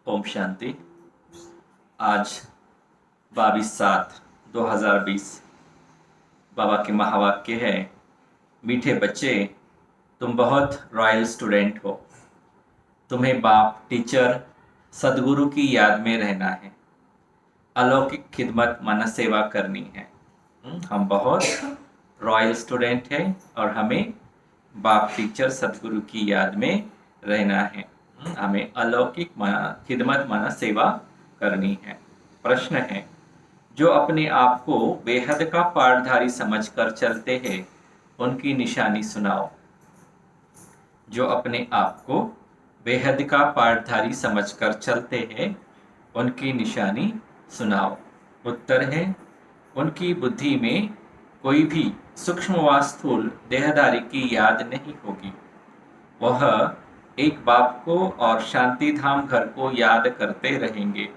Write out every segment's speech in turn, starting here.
ओम शांति। आज 22/7/2020 बाबा के महावाक्य है, मीठे बच्चे, तुम बहुत रॉयल स्टूडेंट हो। तुम्हें बाप, टीचर, सदगुरु की याद में रहना है। अलौकिक खिदमत माना सेवा करनी है। हम बहुत रॉयल स्टूडेंट हैं और हमें बाप, टीचर, सदगुरु की याद में रहना है। हमें अलौकिक माना खिदमत माना सेवा करनी है। प्रश्न है, जो अपने आप को बेहद का पाठधारी समझकर चलते हैं उनकी निशानी सुनाओ। जो अपने आप को बेहद का पाठधारी समझकर चलते हैं उनकी निशानी सुनाओ। उत्तर है, उनकी बुद्धि में कोई भी सूक्ष्म व स्थूल देहधारी की याद नहीं होगी। वह एक बाप को और शांति धाम घर को याद करते रहेंगे,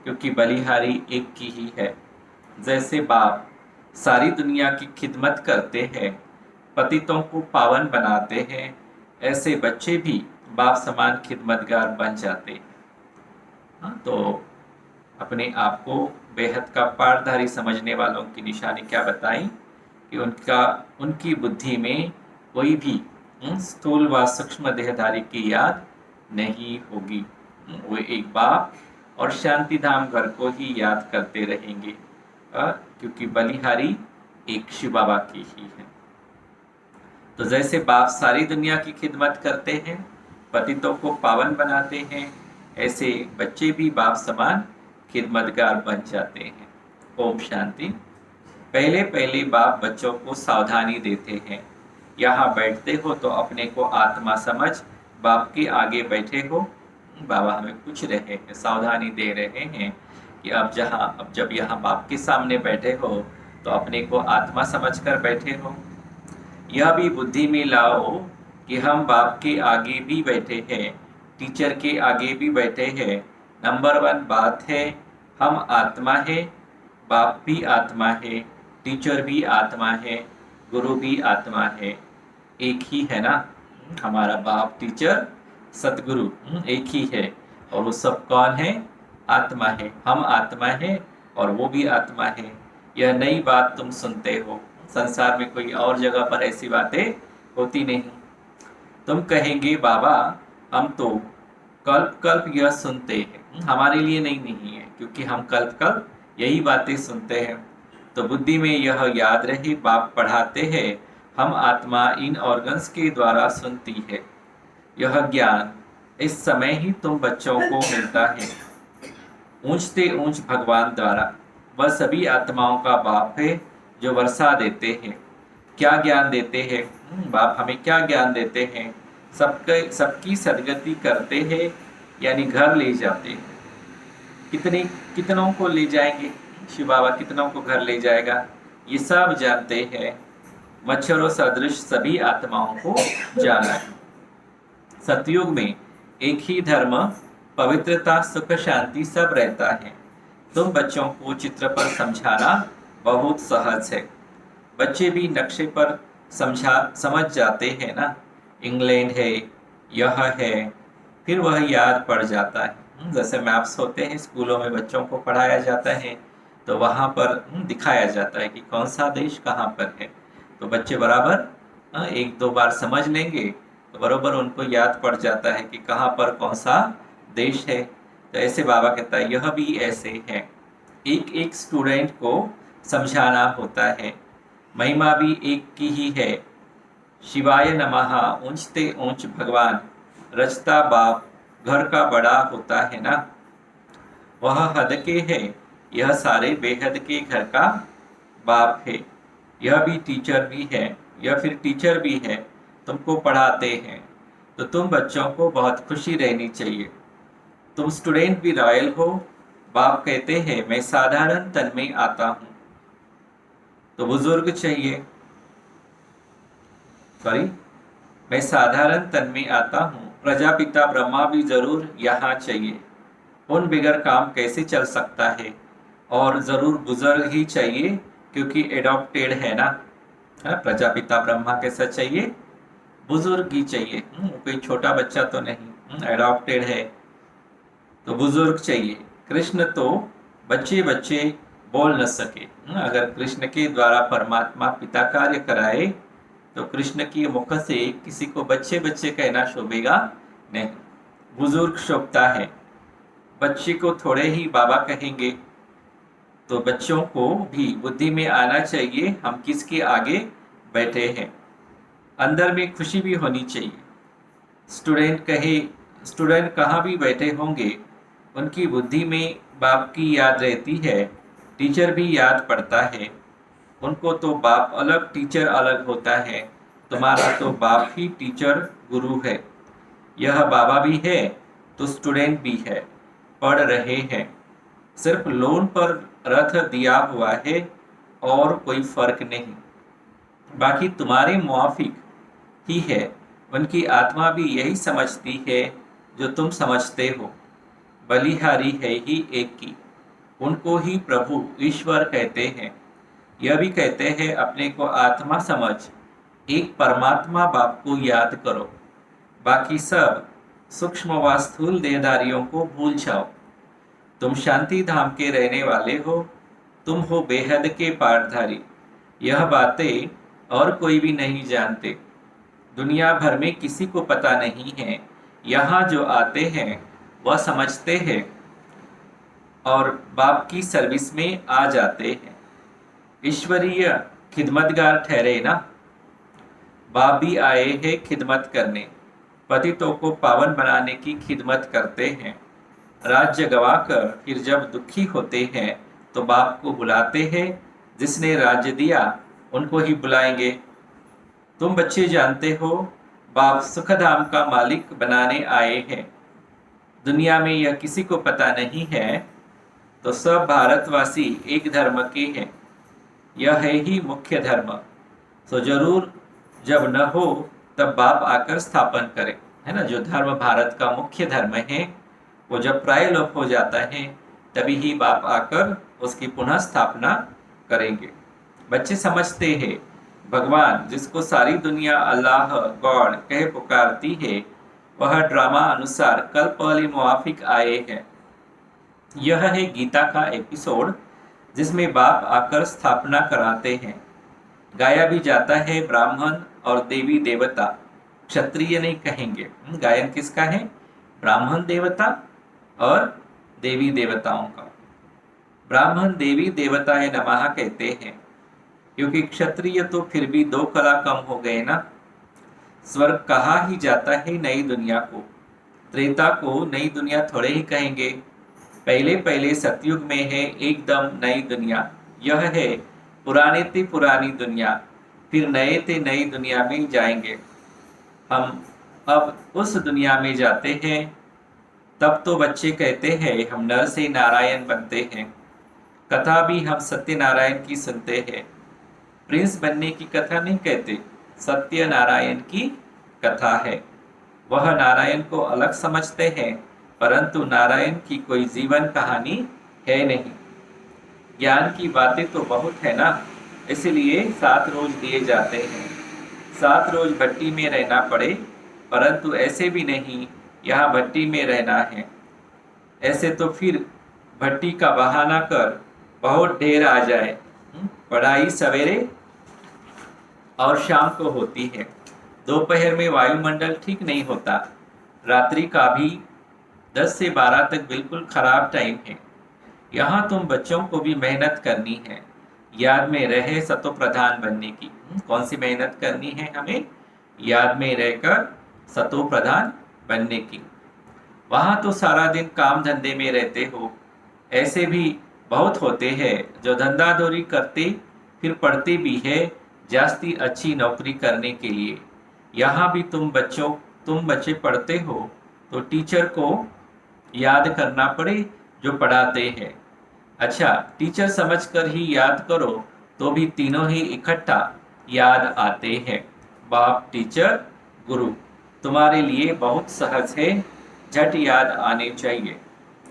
क्योंकि बलिहारी एक की ही है। जैसे बाप सारी दुनिया की खिदमत करते हैं, पतितों को पावन बनाते हैं, ऐसे बच्चे भी बाप समान खिदमतगार बन जाते हैं। तो अपने आप को बेहद का पाठधारी समझने वालों की निशानी क्या बताई कि उनकी बुद्धि में कोई भी स्थूल व सूक्ष्म देहधारी की याद नहीं होगी। वो एक बाप और शांति धाम घर को ही याद करते रहेंगे, क्योंकि बलिहारी एक शिव बाबा की ही है। तो जैसे बाप सारी दुनिया की खिदमत करते हैं, पतितों को पावन बनाते हैं, ऐसे बच्चे भी बाप समान खिदमतगार बन जाते हैं। ओम शांति। पहले पहले बाप बच्चों को सावधानी देते हैं। यहाँ बैठते हो तो अपने को आत्मा समझ बाप के आगे बैठे हो। बाबा हमें पूछ रहे हैं, सावधानी दे रहे हैं कि अब जब यहाँ बाप के सामने बैठे हो तो अपने को आत्मा समझकर बैठे हो। यह भी बुद्धि में लाओ कि हम बाप के आगे भी बैठे हैं, टीचर के आगे भी बैठे हैं। नंबर 1 बात है, हम आत्मा है, बाप भी आत्मा है, टीचर भी आत्मा है, गुरु भी आत्मा है। एक ही है ना, हमारा बाप, टीचर, सतगुरु एक ही है। और वो सब कौन है? आत्मा है। हम आत्मा है और वो भी आत्मा है। यह नई बात तुम सुनते हो, संसार में कोई और जगह पर ऐसी बातें होती नहीं। तुम कहेंगे, बाबा हम तो कल्प कल्प यह सुनते हैं, हमारे लिए नहीं है, क्योंकि हम कल्प कल्प यही बातें सुनते हैं। तो बुद्धि में यह याद रहे, बाप पढ़ाते हैं, हम आत्मा इन ऑर्गन्स के द्वारा सुनती है। यह ज्ञान इस समय ही तुम बच्चों को मिलता है, ऊंचते ऊंच भगवान द्वारा। वह सभी आत्माओं का बाप है जो वर्षा देते हैं। क्या ज्ञान देते हैं? बाप हमें क्या ज्ञान देते हैं? सबकी सदगति करते हैं, यानी घर ले जाते हैं। कितनों को ले जाएंगे? शिव बाबा कितनों को घर ले जाएगा, ये सब जानते हैं। मच्छरों सदृश सभी आत्माओं को जाना है। सतयुग में एक ही धर्म, पवित्रता, सुख, शांति सब रहता है। तुम बच्चों को चित्र पर समझाना बहुत सहज है। बच्चे भी नक्शे पर समझ जाते हैं ना। इंग्लैंड है, यह है, फिर वह याद पड़ जाता है। जैसे मैप्स होते हैं, स्कूलों में बच्चों को पढ़ाया जाता है, तो वहाँ पर दिखाया जाता है कि कौन सा देश कहाँ पर है। तो बच्चे बराबर एक दो बार समझ लेंगे तो बराबर उनको याद पड़ जाता है कि कहाँ पर कौन सा देश है। तो ऐसे बाबा कहता है, यह भी ऐसे है। एक एक स्टूडेंट को समझाना होता है। महिमा भी एक की ही है। शिवाय नमः, ऊंचते ऊंच भगवान, रचता बाप, घर का बड़ा होता है ना। वह हद के है, यह सारे बेहद के घर का बाप है। यह भी टीचर भी है, यह फिर टीचर भी है, तुमको पढ़ाते हैं। तो तुम बच्चों को बहुत खुशी रहनी चाहिए। तुम स्टूडेंट भी रॉयल हो। बाप कहते हैं, मैं साधारण तन में आता हूँ। तो बुजुर्ग चाहिए, मैं साधारण तन में आता हूँ। प्रजापिता ब्रह्मा भी जरूर यहाँ चाहिए। उन बिगर काम कैसे चल सकता है? और जरूर बुजुर्ग ही चाहिए, क्योंकि एडॉप्टेड है ना। प्रजापिता ब्रह्मा कैसा चाहिए? बुजुर्ग ही चाहिए। कोई छोटा बच्चा तो नहीं, एडॉप्टेड है। तो बुजुर्ग चाहिए। कृष्ण तो बच्चे बच्चे बोल न सके। अगर कृष्ण के द्वारा परमात्मा पिता कार्य कराए तो कृष्ण की मुख से किसी को बच्चे बच्चे कहना शोभेगा नहीं, बुजुर्ग शोभता है। बच्चे को थोड़े ही बाबा कहेंगे, तो बच्चों को भी बुद्धि में आना चाहिए हम किसके आगे बैठे हैं। अंदर में खुशी भी होनी चाहिए। स्टूडेंट कहाँ भी बैठे होंगे, उनकी बुद्धि में बाप की याद रहती है, टीचर भी याद पड़ता है। उनको तो बाप अलग टीचर अलग होता है, तुम्हारा तो बाप ही टीचर गुरु है। यह बाबा भी है तो स्टूडेंट भी है, पढ़ रहे हैं। सिर्फ लोन पर रथ दिया हुआ है और कोई फर्क नहीं, बाकी तुम्हारे मुआफिक ही है। उनकी आत्मा भी यही समझती है जो तुम समझते हो, बलिहारी है ही एक की। उनको ही प्रभु ईश्वर कहते हैं। यह भी कहते हैं अपने को आत्मा समझ, एक परमात्मा बाप को याद करो, बाकी सब सूक्ष्म व स्थूल देहधारियों को भूल जाओ। तुम शांति धाम के रहने वाले हो, तुम हो बेहद के पाठधारी। यह बातें और कोई भी नहीं जानते, दुनिया भर में किसी को पता नहीं है। यहाँ जो आते हैं वह समझते हैं और बाप की सर्विस में आ जाते हैं। ईश्वरीय खिदमतगार ठहरे ना। बाप भी आए हैं खिदमत करने, पतितों को पावन बनाने की खिदमत करते हैं। राज्य गवाकर फिर जब दुखी होते हैं तो बाप को बुलाते हैं। जिसने राज्य दिया उनको ही बुलाएंगे। तुम बच्चे जानते हो बाप सुखधाम का मालिक बनाने आए हैं। दुनिया में यह किसी को पता नहीं है, तो सब भारतवासी एक धर्म के हैं। यह है ही मुख्य धर्म। तो जरूर जब न हो तब बाप आकर स्थापन करे, है ना। जो धर्म भारत का मुख्य धर्म है वो जब प्राय लोप हो जाता है तभी ही बाप आकर उसकी पुनः स्थापना करेंगे। बच्चे समझते हैं भगवान जिसको सारी दुनिया अल्लाह गॉड कह पुकारती है, वह ड्रामा अनुसार कल पहले मुआफिक आए हैं। यह है गीता का एपिसोड जिसमें बाप आकर स्थापना कराते हैं। गाया भी जाता है ब्राह्मण और देवी देवता, क्षत्रिय नहीं कहेंगे। गायन किसका है? ब्राह्मण देवता और देवी देवताओं का। ब्राह्मण देवी देवताए नमः कहते हैं, क्योंकि क्षत्रिय तो फिर भी 2 कला कम हो गए ना। स्वर्ग कहा ही जाता है नई दुनिया को, त्रेता को नई दुनिया थोड़े ही कहेंगे। पहले पहले सतयुग में है एकदम नई दुनिया। यह है पुराने ते पुरानी दुनिया, फिर नए ते नई दुनिया में जाएंगे। हम अब उस दुनिया में जाते हैं। तब तो बच्चे कहते हैं हम नर से नारायण बनते हैं। कथा भी हम सत्यनारायण की सुनते हैं। प्रिंस बनने की कथा नहीं कहते, सत्यनारायण की कथा है। वह नारायण को अलग समझते हैं, परंतु नारायण की कोई जीवन कहानी है नहीं। ज्ञान की बातें तो बहुत है ना, इसलिए 7 रोज दिए जाते हैं। 7 रोज भट्टी में रहना पड़े, परंतु ऐसे भी नहीं यहाँ भट्टी में रहना है। ऐसे तो फिर भट्टी का बहाना कर बहुत ढेर आ जाए। पढ़ाई सवेरे और शाम को होती है। दोपहर में वायुमंडल ठीक नहीं होता। रात्रि का भी 10 से 12 तक बिल्कुल खराब टाइम है। यहाँ तुम बच्चों को भी मेहनत करनी है, याद में रहे सतो प्रधान बनने की। कौन सी मेहनत करनी है हमें? याद में रहकर सतो प्रधान बनने की। वहाँ तो सारा दिन काम धंधे में रहते हो। ऐसे भी बहुत होते हैं जो धंधाधोरी करते फिर पढ़ते भी है जास्ती अच्छी नौकरी करने के लिए। यहाँ भी तुम बच्चे पढ़ते हो तो टीचर को याद करना पड़े जो पढ़ाते हैं। अच्छा, टीचर समझकर ही याद करो तो भी तीनों ही इकट्ठा याद आते हैं। बाप, टीचर, गुरु तुम्हारे लिए बहुत सहज है, झट याद आने चाहिए।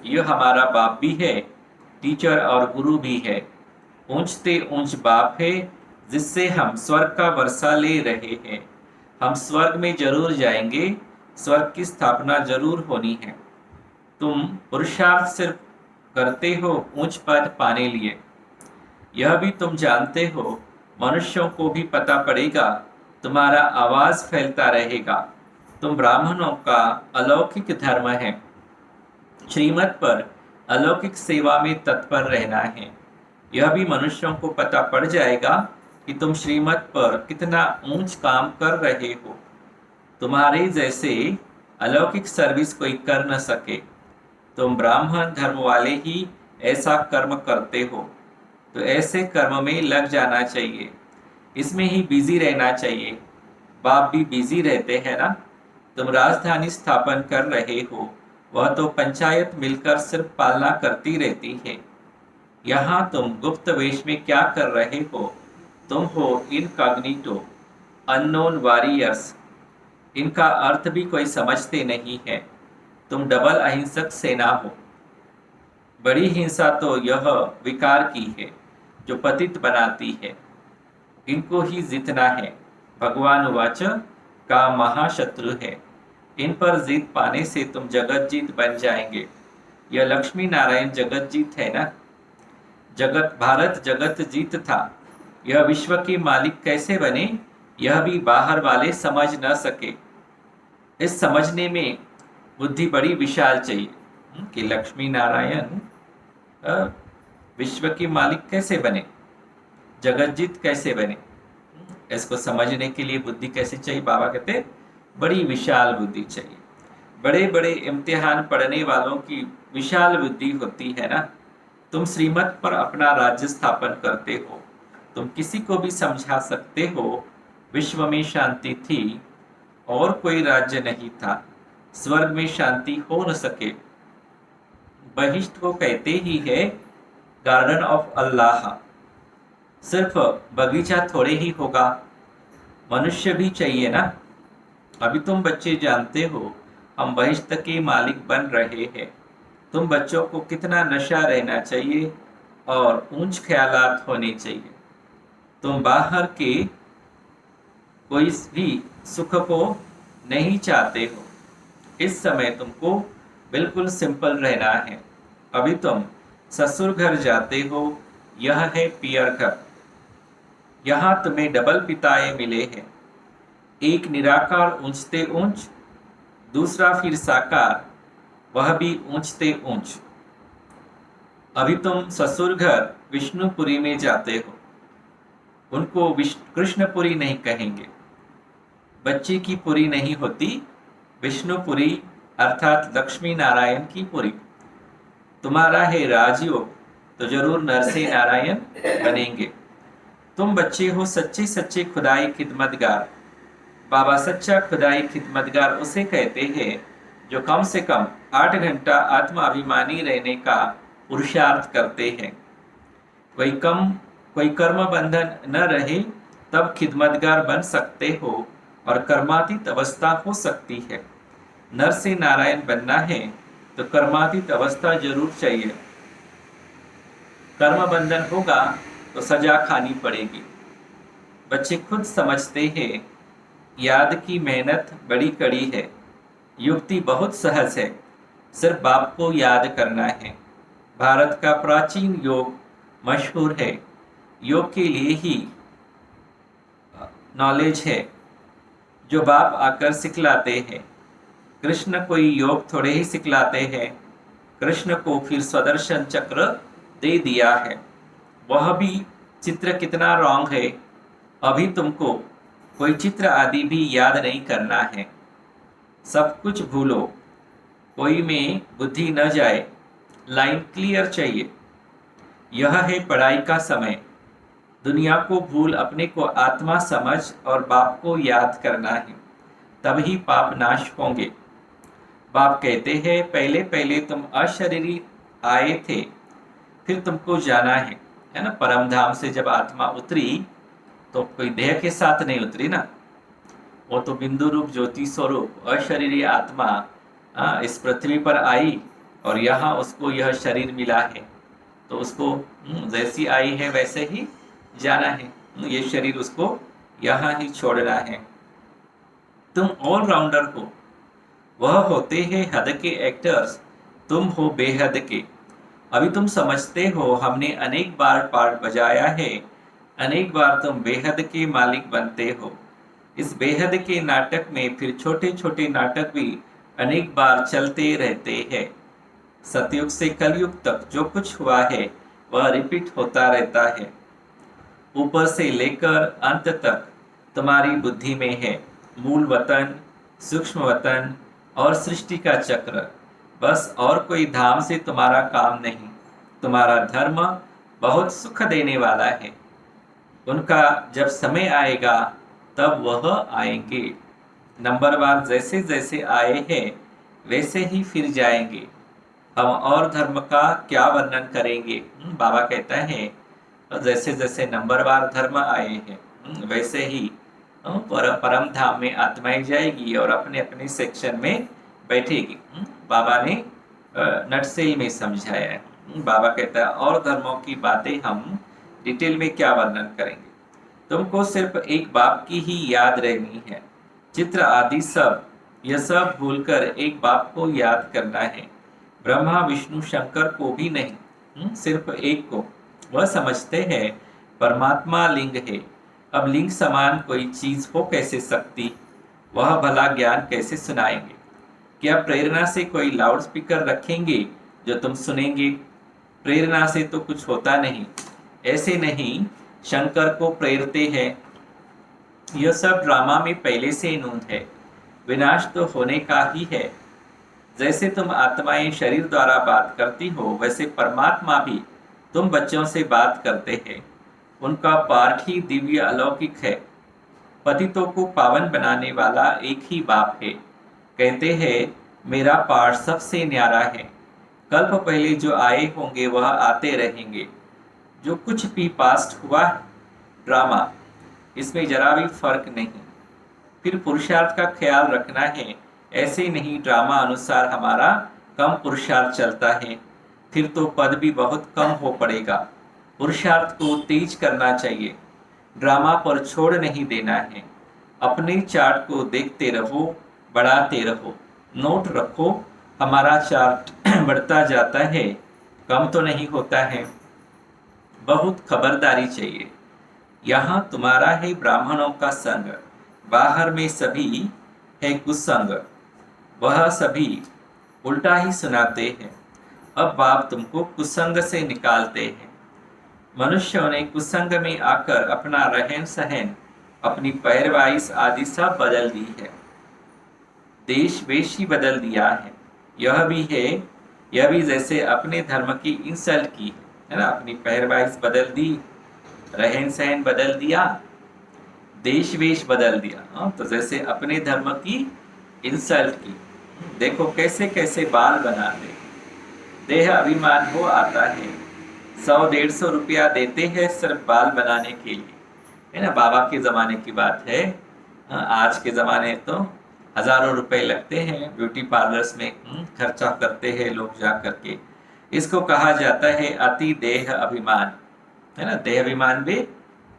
यह हमारा बाप भी है, टीचर और गुरु भी है। ऊंचते ऊंच बाप है जिससे हम स्वर्ग का वर्षा ले रहे हैं। हम स्वर्ग में जरूर जाएंगे, स्वर्ग की स्थापना जरूर होनी है। तुम पुरुषार्थ सिर्फ करते हो ऊंच पद पाने लिए। यह भी तुम जानते हो, मनुष्यों को भी पता पड़ेगा, तुम्हारा आवाज फैलता रहेगा। तुम ब्राह्मणों का अलौकिक धर्म है, श्रीमत पर अलौकिक सेवा में तत्पर रहना है। यह भी मनुष्यों को पता पड़ जाएगा कि तुम श्रीमत पर कितना ऊंच काम कर रहे हो। तुम्हारे जैसे अलौकिक सर्विस कोई कर न सके। तुम ब्राह्मण धर्म वाले ही ऐसा कर्म करते हो, तो ऐसे कर्म में लग जाना चाहिए, इसमें ही बिजी रहना चाहिए। बाप भी बिजी रहते हैं ना। तुम राजधानी स्थापन कर रहे हो, वह तो पंचायत मिलकर सिर्फ पालना करती रहती है। यहाँ तुम गुप्त वेश में क्या कर रहे हो? तुम हो इनकॉग्निटो, अननोन वॉरियर्स। इनका अर्थ भी कोई समझते नहीं है। तुम डबल अहिंसक सेना हो। बड़ी हिंसा तो यह विकार की है जो पतित बनाती है, इनको ही जीतना है। भगवान उवाच का महाशत्रु है। इन पर जीत पाने से तुम जगत जीत बन जाएंगे। यह लक्ष्मी नारायण जगत जीत है ना। जगत भारत जगत जीत था। यह विश्व के मालिक कैसे बने, यह भी बाहर वाले समझ न सके। इस समझने में बुद्धि बड़ी विशाल चाहिए कि लक्ष्मी नारायण विश्व के मालिक कैसे बने, जगत जीत कैसे बने। इसको समझने के लिए बुद्धि कैसे चाहिए? बाबा कहते बड़ी विशाल बुद्धि चाहिए। बड़े बड़े इम्तिहान पढ़ने वालों की विशाल बुद्धि होती है ना। तुम श्रीमत पर अपना राज्य स्थापन करते हो, तुम किसी को भी समझा सकते हो। विश्व में शांति थी और कोई राज्य नहीं था, स्वर्ग में शांति हो न सके। बहिष्ठ को कहते ही है गार्डन ऑफ अल्लाह। सिर्फ बगीचा थोड़े ही होगा, मनुष्य भी चाहिए ना। अभी तुम बच्चे जानते हो हम बहिष्ठ के मालिक बन रहे हैं। तुम बच्चों को कितना नशा रहना चाहिए और ऊंच ख्यालात होने चाहिए। तुम बाहर के कोई भी सुख को नहीं चाहते हो। इस समय तुमको बिल्कुल सिंपल रहना है। अभी तुम ससुर घर जाते हो, यह है पियर घर। यहाँ तुम्हें डबल पिताए मिले हैं, एक निराकार ऊंचते ऊंच, दूसरा फिर साकार, वह भी ऊंचते ऊंच। अभी तुम ससुर घर विष्णुपुरी में जाते हो, उनको कृष्णपुरी नहीं कहेंगे। बच्चे की पुरी नहीं होती, विष्णुपुरी अर्थात लक्ष्मी नारायण की पुरी। तुम्हारा है राजयोग, तो जरूर नरसे नारायण बनेंगे। तुम बच्चे हो सच्चे सच्चे खुदाई खिदमतगार। बाबा सच्चा खुदाई खिदमतगार उसे कहते हैं जो कम से कम 8 घंटा आत्माभिमानी रहने का पुरुषार्थ करते हैं। कोई कर्म बंधन न रहे तब खिदमतगार बन सकते हो और कर्मातीत अवस्था हो सकती है। नर से नारायण बनना है तो कर्मातीत अवस्था जरूर चाहिए। कर्म बंधन होगा तो सजा खानी पड़ेगी। बच्चे खुद समझते हैं याद की मेहनत बड़ी कड़ी है। युक्ति बहुत सहज है, सिर्फ बाप को याद करना है। भारत का प्राचीन योग मशहूर है, योग के लिए ही नॉलेज है जो बाप आकर सिखलाते हैं। कृष्ण कोई योग थोड़े ही सिखलाते हैं, कृष्ण को फिर स्वदर्शन चक्र दे दिया है। वह भी चित्र कितना रॉन्ग है। अभी तुमको कोई चित्र आदि भी याद नहीं करना है, सब कुछ भूलो, कोई में बुद्धि न जाए, लाइन क्लियर चाहिए। यह है पढ़ाई का समय। दुनिया को भूल अपने को आत्मा समझ और बाप को याद करना है, तभी पाप नाश होंगे। बाप कहते हैं पहले पहले तुम अशरीरी आए थे, फिर तुमको जाना है ना। परम धाम से जब आत्मा उतरी तो कोई देह के साथ नहीं उतरी ना, वो तो बिंदु रूप ज्योति स्वरूप अशरीरी आत्मा इस पृथ्वी पर आई और यहाँ उसको यह शरीर मिला है, तो उसको जैसी आई है वैसे ही जाना है। ये शरीर उसको यहाँ ही छोड़ना है। तुम ऑलराउंडर हो, वह होते हैं हद के एक्टर्स। तुम हो बेहद के। अभी तुम समझते हो हमने अनेक बार पार्ट बजाया है, अनेक बार तुम बेहद के मालिक बनते हो। इस बेहद के नाटक में फिर छोटे छोटे नाटक भी अनेक बार चलते रहते हैं। सतयुग से कलयुग तक जो कुछ हुआ है वह रिपीट होता रहता है। ऊपर से लेकर अंत तक तुम्हारी बुद्धि में है मूल वतन, सूक्ष्म वतन और सृष्टि का चक्र। बस और कोई धाम से तुम्हारा काम नहीं। तुम्हारा धर्म बहुत सुख देने वाला है। उनका जब समय आएगा तब वह आएंगे। नंबरवार जैसे जैसे आए हैं वैसे ही फिर जाएंगे। हम और धर्म का क्या वर्णन करेंगे। बाबा कहता है जैसे जैसे नंबरवार धर्म आए हैं वैसे ही परम धाम में आत्माएं जाएगी और अपने अपने सेक्शन में बैठेगी। बाबा ने नटसेल में समझाया है। बाबा कहता है और धर्मों की बातें हम डिटेल में क्या वर्णन करेंगे। तुमको सिर्फ एक बाप की ही याद रहनी है। चित्र आदि सब यह सब भूलकर एक बाप को याद करना है। ब्रह्मा विष्णु शंकर को भी नहीं, सिर्फ एक को। वह समझते हैं परमात्मा लिंग है। अब लिंग समान कोई चीज हो कैसे सकती। वह भला ज्ञान कैसे सुनाएंगे। क्या प्रेरणा से कोई लाउड स्पीकर रखेंगे जो तुम सुनेंगे। प्रेरणा से तो कुछ होता नहीं। ऐसे नहीं शंकर को प्रेरते हैं। यह सब ड्रामा में पहले से नूंद है। विनाश तो होने का ही है। जैसे तुम आत्माएं शरीर द्वारा बात करती हो वैसे परमात्मा भी तुम बच्चों से बात करते हैं। उनका पाठ ही दिव्य अलौकिक है। पतितों को पावन बनाने वाला एक ही बाप है। कहते हैं मेरा पाठ सबसे न्यारा है। कल्प पहले जो आए होंगे वह आते रहेंगे। जो कुछ भी पास्ट हुआ ड्रामा, इसमें जरा भी फर्क नहीं। फिर पुरुषार्थ का ख्याल रखना है। ऐसे नहीं ड्रामा अनुसार हमारा कम पुरुषार्थ चलता है फिर तो पद भी बहुत कम हो पड़ेगा। पुरुषार्थ को तेज करना चाहिए। ड्रामा पर छोड़ नहीं देना है। अपने चार्ट को देखते रहो, बढ़ाते रहो। नोट रखो हमारा चार्ट बढ़ता जाता है, कम तो नहीं होता है। बहुत खबरदारी चाहिए। यहाँ तुम्हारा है ब्राह्मणों का संग, बाहर में सभी है कुसंग। वह सभी उल्टा ही सुनाते हैं। अब बाप तुमको कुसंग से निकालते हैं। मनुष्यों ने कुसंग में आकर अपना रहन सहन, अपनी पैरवाइश आदि सब बदल दी है। देश वेश ही बदल दिया है। यह भी जैसे अपने धर्म की इंसल्ट की है ना। अपनी पैरवाइश बदल दी, रहन सहन बदल दिया, देश वेश बदल दिया। तो जैसे अपने धर्म की इंसल्ट की। देखो कैसे कैसे बाल बनाते। देह अभिमान हो आता है। 100-150 रुपया देते हैं सिर्फ बाल बनाने के लिए, है ना। बाबा के ज़माने की बात है। आज के ज़माने तो हज़ारों रुपए लगते हैं। ब्यूटी पार्लर्स में खर्चा करते हैं लोग जा करके। इसको कहा जाता है अति देह अभिमान, है ना। देह अभिमान भी,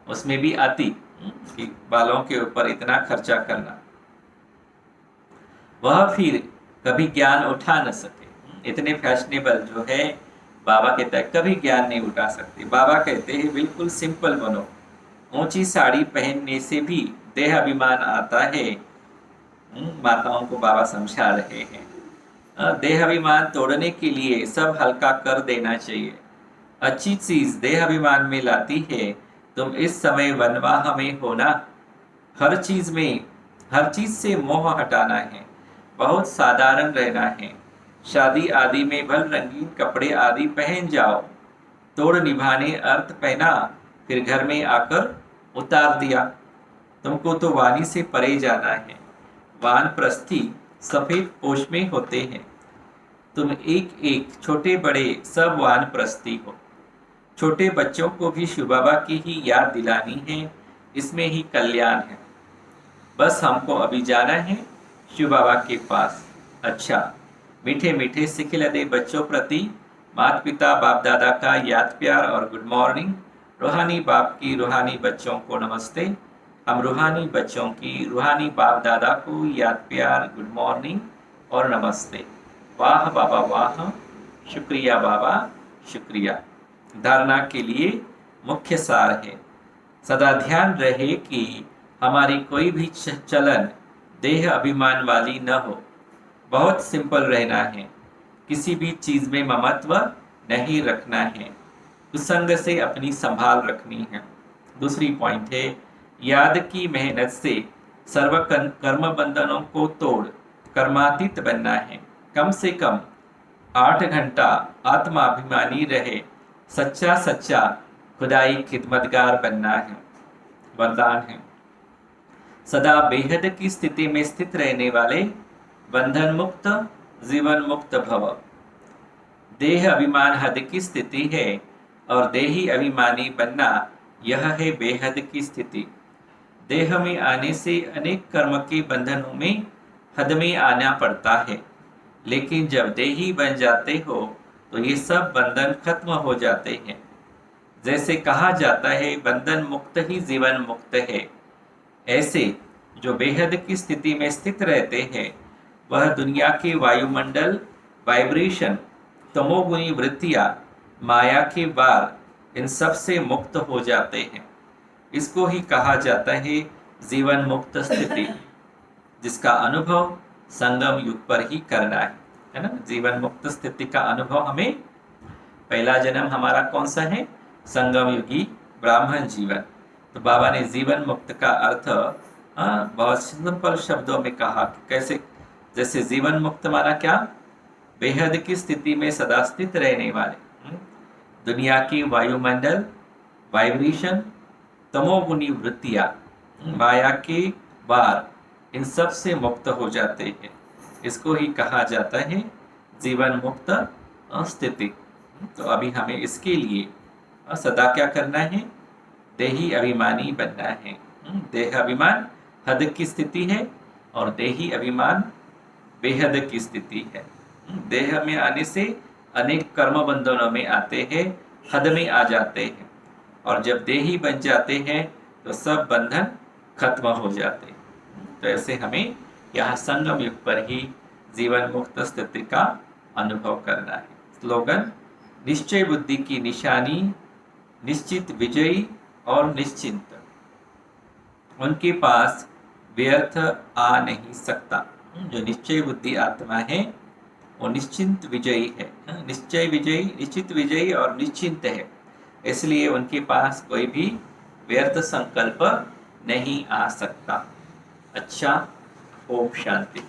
उसमें भी अति, कि बालों के ऊपर इतना खर्चा करना। वह फिर कभी ज्ञान उठा न सके। इतने फैशनेबल जो है, बाबा कहता है कभी ज्ञान नहीं उठा सकते। बाबा कहते हैं बिल्कुल सिंपल बनो। ऊंची साड़ी पहनने से भी देह अभिमान आता है। माताओं को बाबा समझा रहे हैं। देह अभिमान तोड़ने के लिए सब हल्का कर देना चाहिए। अच्छी चीज देह अभिमान में लाती है। तुम इस समय वनवाह में हो ना। हर चीज से मोह हटाना है। बहुत साधारण रहना है। शादी आदि में भल रंगीन कपड़े आदि पहन जाओ। तोड़ निभाने अर्थ पहना, फिर घर में आकर उतार दिया। तुमको तो वाणी से परे जाना है। वानप्रस्थी सफेद पोष में होते हैं। तुम एक एक छोटे बड़े सब वानप्रस्थी हो। छोटे बच्चों को भी शिव बाबा की ही याद दिलानी है। इसमें ही कल्याण है। बस हमको अभी जाना है शिव बाबा के पास। अच्छा, मीठे मीठे सिखिल दे बच्चों प्रति माता पिता बाप दादा का याद प्यार और गुड मॉर्निंग। रूहानी बाप की रूहानी बच्चों को नमस्ते। हम रूहानी बच्चों की रूहानी बाप दादा को याद प्यार, गुड मॉर्निंग और नमस्ते। वाह बाबा वाह, शुक्रिया बाबा शुक्रिया। धारणा के लिए मुख्य सार है। सदा ध्यान रहे कि हमारी कोई भी चलन देह अभिमान वाली न हो। बहुत सिंपल रहना है। किसी भी चीज में ममत्व नहीं रखना है। कुसंग से अपनी संभाल रखनी है। दूसरी पॉइंट है, याद की मेहनत से सर्व कर्म बंधनों को तोड़ कर्मातीत बनना है। कम से कम 8 घंटा आत्माभिमानी रहे, सच्चा सच्चा खुदाई खिदमतगार बनना है। वरदान है, सदा बेहद की स्थिति में स्थित रहने वाले बंधन मुक्त जीवन मुक्त भव। देह अभिमान हद की स्थिति है और देही अभिमानी बनना यह है बेहद की स्थिति। देह में आने से अनेक कर्म के बंधनों में हद में आना पड़ता है, लेकिन जब देही बन जाते हो तो ये सब बंधन खत्म हो जाते हैं। जैसे कहा जाता है बंधन मुक्त ही जीवन मुक्त है, ऐसे जो बेहद की स्थिति में स्थित रहते हैं वह दुनिया के वायुमंडल, वाइब्रेशन, तमोगुनी वृत्तियां, माया के वार, इन सब से मुक्त हो जाते हैं। इसको ही कहा जाता है जीवन मुक्त स्थिति, जिसका अनुभव संगम युग पर ही करना है ना। जीवन मुक्त स्थिति का अनुभव हमें, पहला जन्म हमारा कौन सा है? संगम युगी ब्राह्मण जीवन। तो बाबा ने जीवन मुक्त का अर्थ बहुत सिंपल शब्दों में कहा कि कैसे, जैसे जीवन मुक्त माना क्या? बेहद की स्थिति में सदा स्थित रहने वाले, दुनिया की वायुमंडल, वाइब्रेशन, तमोगुनी वृत्तियां, माया के वार, इन सब से मुक्त हो जाते हैं। इसको ही कहा जाता है जीवन मुक्त स्थिति। तो अभी हमें इसके लिए सदा क्या करना है? देही अभिमानी बनना है। देह अभिमान हद की स्थिति है और देही अभिमान बेहद की स्थिति है। देह में आने से अनेक कर्म बंधनों में आते हैं, हद में आ जाते हैं, और जब देही बन जाते हैं तो सब बंधन खत्म हो जाते हैं। तो ऐसे हमें यहाँ संगम युग पर ही जीवन मुक्त स्थिति का अनुभव करना है। स्लोगन, निश्चय बुद्धि की निशानी, निश्चित विजयी और निश्चिंत। उनके पास व्यर्थ आ नहीं सकता। जो निश्चय बुद्धि आत्मा है वो निश्चिंत विजयी है। निश्चय विजयी, निश्चित विजयी और निश्चिंत है, इसलिए उनके पास कोई भी व्यर्थ संकल्प नहीं आ सकता। अच्छा, ओम शांति।